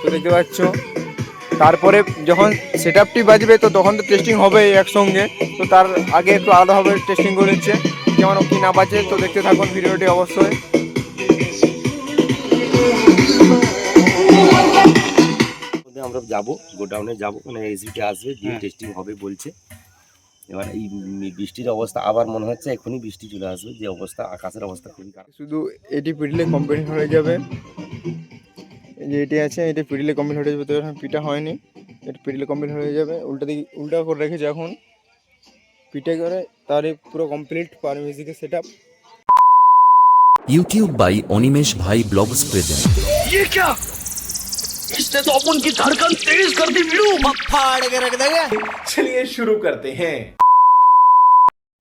তো দেখতে পাচ্ছ। তারপরে যখন সেটআপটি বাজবে তো তখন তো টেস্টিং হবে একসঙ্গে, তো তার আগে একটু আলাদাভাবে টেস্টিং করে নিচ্ছে কেমন কি না বাজে। তো দেখতে থাকুন ভিডিওটি অবশ্যই। আমরা যাব গোডাউনে যাব, মানে এসিটি আসবে দিয়ে টেস্টিং হবে বলছে। এবার এই বৃষ্টির অবস্থা আবার মনে হচ্ছে এখনই বৃষ্টি চলে আসবে, যে অবস্থা আকাশের অবস্থা খুবই খারাপ। শুধু এটি পিটলে কমপ্লিট হয়ে যাবে। এই যে এটি আছে, এটি পিটলে কমপ্লিট হয়ে যাবে। তো এখন পিটা হয়নি, এটি পিটলে কমপ্লিট হয়ে যাবে। উল্টা করে রেখেছে, এখন পিটে করে তারই পুরো কমপ্লিট পার মিউজিকের সেটআপ। यूट्यूब बाई अनिमेश भाई ब्लॉग्स प्रेजेंट। ये क्या? इसने तो अपन की धड़कन तेज कर दी वीरू। फाड़ के रख देगा। चलिए शुरू करते हैं।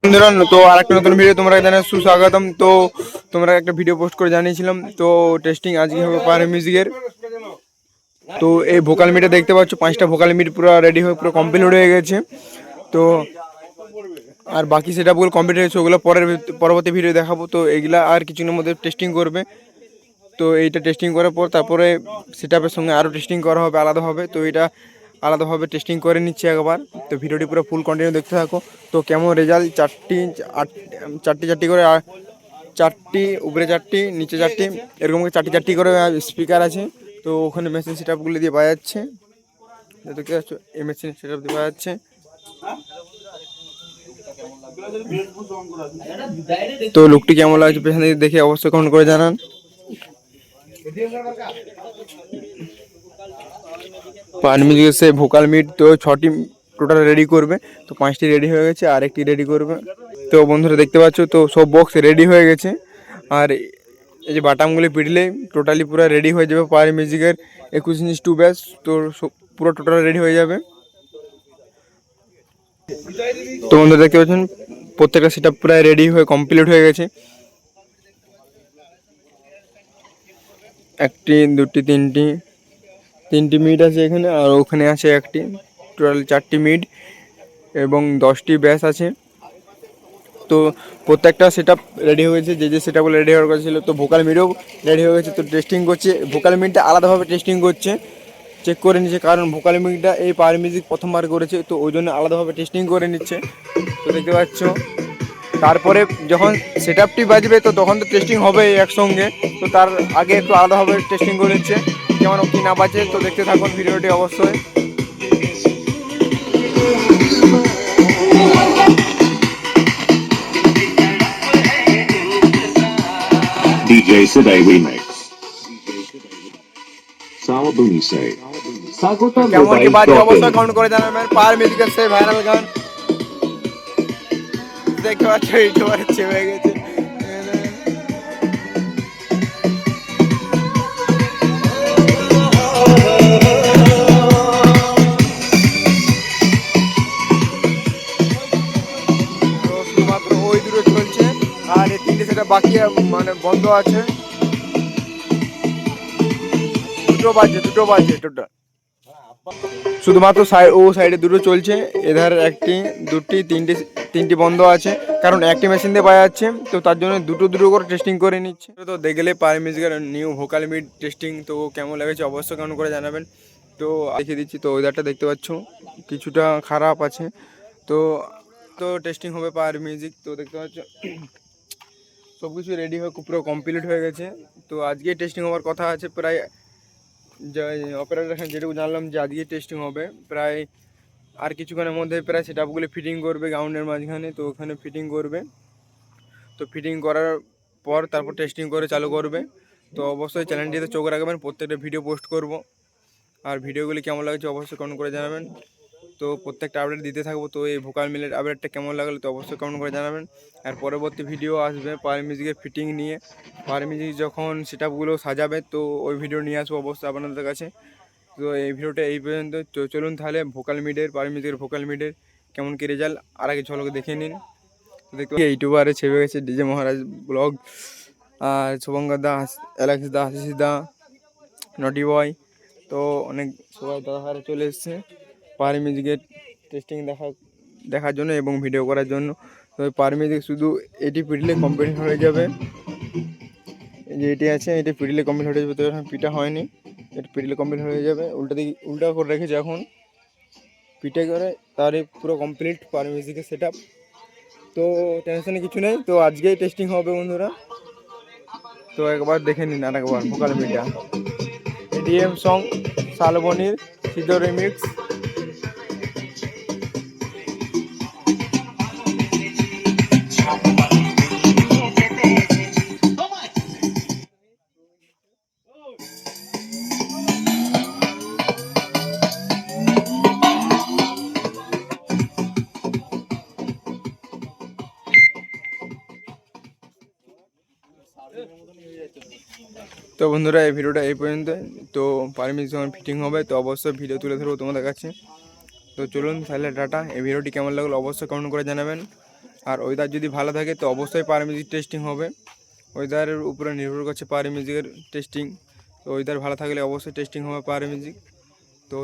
বন্ধুরা, তো আর একটা নতুন ভিডিও তোমরা জানাই সুস্বাগতম। তো তোমরা একটা ভিডিও পোস্ট করে জানিয়েছিলাম, তো টেস্টিং আজকে হবে পার মিউজিকের। তো এই ভোকাল মিটে দেখতে পাচ্ছ 5টা ভোকাল মিট পুরো রেডি হয়ে পুরো কমপ্লিট হয়ে গেছে। তো আর বাকি সেটআপগুলো কমপ্লিট হয়েছে, ওগুলো পরবর্তী ভিডিও দেখাবো। তো এইগুলা আর কিছুদিনের মধ্যে টেস্টিং করবে। তো এইটা টেস্টিং করার পর তারপরে সেটআপের সঙ্গে আরও টেস্টিং করা হবে আলাদাভাবে। তো এটা আলাদাভাবে টেস্টিং করে নিচ্ছে একবার। তো ভিডিওটি পুরো ফুল কন্টিনিউ দেখতে থাকো। তো কেমন রেজাল্ট, চারটি করে, 4টি উপরে 4টি নিচে 4টি, এরকম 4টি করে স্পিকার আছে। তো ওখানে মেশিন সেটআপগুলো দিয়ে বাজাচ্ছে, দেখতে পাচ্ছ এই মেশিন সেটআপ দিয়ে বাজাচ্ছে। তো লুকটি কেমন লাগছে পেছন দিকে দেখে অবশ্যই কমেন্ট করে জানান। পার মিউজিকের সে ভোকাল মিট তো 6টি টোটাল রেডি করবে। তো 5টি রেডি হয়ে গেছে, আর একটি রেডি করবে। তো বন্ধুরা দেখতে পাচ্ছ, তো সব বক্স রেডি হয়ে গেছে। আর এই যে বাটামগুলি পিটলে টোটালি পুরো রেডি হয়ে যাবে পার মিউজিকের 21 ইঞ্চি 2 ব্যাস। তো পুরো টোটাল রেডি হয়ে যাবে। তো বন্ধুরা দেখতে পাচ্ছেন প্রত্যেকটা সেটআপ প্রায় রেডি হয়ে কমপ্লিট হয়ে গেছে। 1টি 2টি 3টি মিড আছে এখানে, আর ওখানে আছে 1টি, টোটাল 4টি মিড এবং 10টি ব্যাস আছে। তো প্রত্যেকটা সেটআপ রেডি হয়ে গেছে, যে সেটআপগুলো রেডি হওয়ার কথা ছিল। তো ভোকাল মিডও রেডি হয়ে গেছে। তো টেস্টিং করছে, ভোকাল মিডটা আলাদাভাবে টেস্টিং করছে, চেক করে নিচ্ছে। কারণ ভোকাল মিডটা এই পাওয়ার মিউজিক প্রথমবার করেছে, তো ওই জন্য আলাদাভাবে টেস্টিং করে নিচ্ছে। তো দেখতে পাচ্ছ। তারপরে যখন সেটআপটি বাজবে তো তখন তো টেস্টিং হবে একসঙ্গে, তো তার আগে একটু আলাদাভাবে টেস্টিং করে নিচ্ছে কেমন কি না বাজে। তো দেখতে থাকুন ভিডিওটি অবশ্যই। DJ Sedai Remix. Sawabuni say. Sagotam কেমন কি বাজে অবশ্যই কমেন্ট করে জানাবেন। পাওয়ার মিউজিকের সেই ভাইরাল গান দেখতে পাচ্ছ, একেবারে চেপে গেছে। শুধুমাত্র ওই দুটো চলছে, আর এই 3টে সেটা বাকি মানে বন্ধ আছে। দুটো বাজে টোটাল। শুধুমাত্র ও সাইডে দুটো চলছে, এধার 1টি 2টি 3টি বন্ধ আছে। কারণ একটি মেশিন দিয়ে বাজাচ্ছে, তো তার জন্য দুটো করে টেস্টিং করে নিচ্ছে। তো দেখলে পার মিউজিকের নিউ ভোকাল মিড টেস্টিং তো কেমন লেগেছে অবশ্যই কেমন করে জানাবেন। তো দেখিয়ে দিচ্ছি। তো ওয়েদারটা দেখতে পাচ্ছ কিছুটা খারাপ আছে। তো টেস্টিং হবে পার মিউজিক। তো দেখতে পাচ্ছ সব কিছু রেডি হয়ে পুরো কমপ্লিট হয়ে গেছে। তো আজকে টেস্টিং হওয়ার কথা আছে প্রায়, অপারেটর যেটুকু জানলাম যে আজকে টেস্টিং হবে প্রায়। আর কিছুক্ষণের মধ্যে প্রায় সেটআপগুলো ফিটিং করবে গ্রাউন্ডের মাঝখানে। তো ওখানে ফিটিং করবে। তো ফিটিং করার পর তারপর টেস্টিং করে চালু করবে। তো অবশ্যই চ্যানেলটিতে চোখ রাখবেন, প্রত্যেকটা ভিডিও পোস্ট করব। আর ভিডিওগুলি কেমন লাগছে অবশ্যই কমেন্ট করে জানাবেন। তো প্রত্যেকটা আপডেট দিতে থাকবো। তো এই ভোকাল মিলের আপডেটটা কেমন লাগলো তো অবশ্যই কমেন্ট করে জানাবেন। আর পরবর্তী ভিডিও আসবে পাওয়ার মিউজিকের ফিটিং নিয়ে। পাওয়ার মিউজিক যখন সেটআপগুলো সাজাবে তো ওই ভিডিও নিয়ে আসবো অবশ্যই আপনাদের কাছে। তো এই ভিডিওটা এই পর্যন্ত। তো চলুন তাহলে পাওয়ার মিউজিকের ভোকাল মিডের কেমন কি রেজাল্ট আর আগে ঝলক দেখে নিন। দেখতে ইউটিউবারে ছেপে গেছে ডিজে মহারাজ ব্লগ, আর শুভঙ্কর দা, অ্যালেক্স দা, আশিস দা, নটি বয়। তো অনেক সবাই দাদাভাইরা চলে এসছে পাওয়ার মিউজিকের টেস্টিং দেখার জন্য এবং ভিডিও করার জন্য। তো পাওয়ার মিউজিক শুধু এটি পিটলে কমপ্লিট হয়ে যাবে। এই যে এটি আছে, এটি পিটলে কমপ্লিট হয়ে যাবে। তো এখন পিটা হয়নি, এর পিটিল কমপ্লিট হয়ে যাবে। উল্টা করে রেখেছে এখন পিঠে করে, তারই পুরো কমপ্লিট পার মিউজিকের সেট আপ। তো টেনশনে কিছু নেই, তো আজকেই টেস্টিং হবে বন্ধুরা। তো একবার দেখে নিন আর একবার ভোকাল মিডিয়া এডিএম সং শালবনির সিদ্ধ রিমিক্স। তো বন্ধুরা এই ভিডিওটা এই পর্যন্ত। তো পারমিট যখন ফিটিং হবে তো অবশ্যই ভিডিও তুলে ধরবো তোমাদের কাছে। তো চলুন তাহলে টাটা। এই ভিডিওটি কেমন লাগলো অবশ্যই কমেন্ট করে জানাবেন। আর ওয়েদার যদি ভালো থাকে তো অবশ্যই পার মিউজিক টেস্টিং হবে। ওয়েদারের উপরে নির্ভর করছে পার মিউজিকের টেস্টিং। তো ওয়েদার ভালো থাকলে অবশ্যই টেস্টিং হবে পার মিউজিক। তো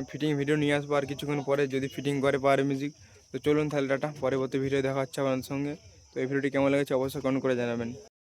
ফিটিং ভিডিও নিয়ে আসবো আর কিছুক্ষণ পরে যদি ফিটিং করে পার মিউজিক। তো চলুন তাহলে টাটা, পরবর্তী ভিডিও দেখা হচ্ছে আপনাদের সঙ্গে। তো এই ভিডিওটি কেমন লেগেছে অবশ্যই কমেন্ট করে জানাবেন।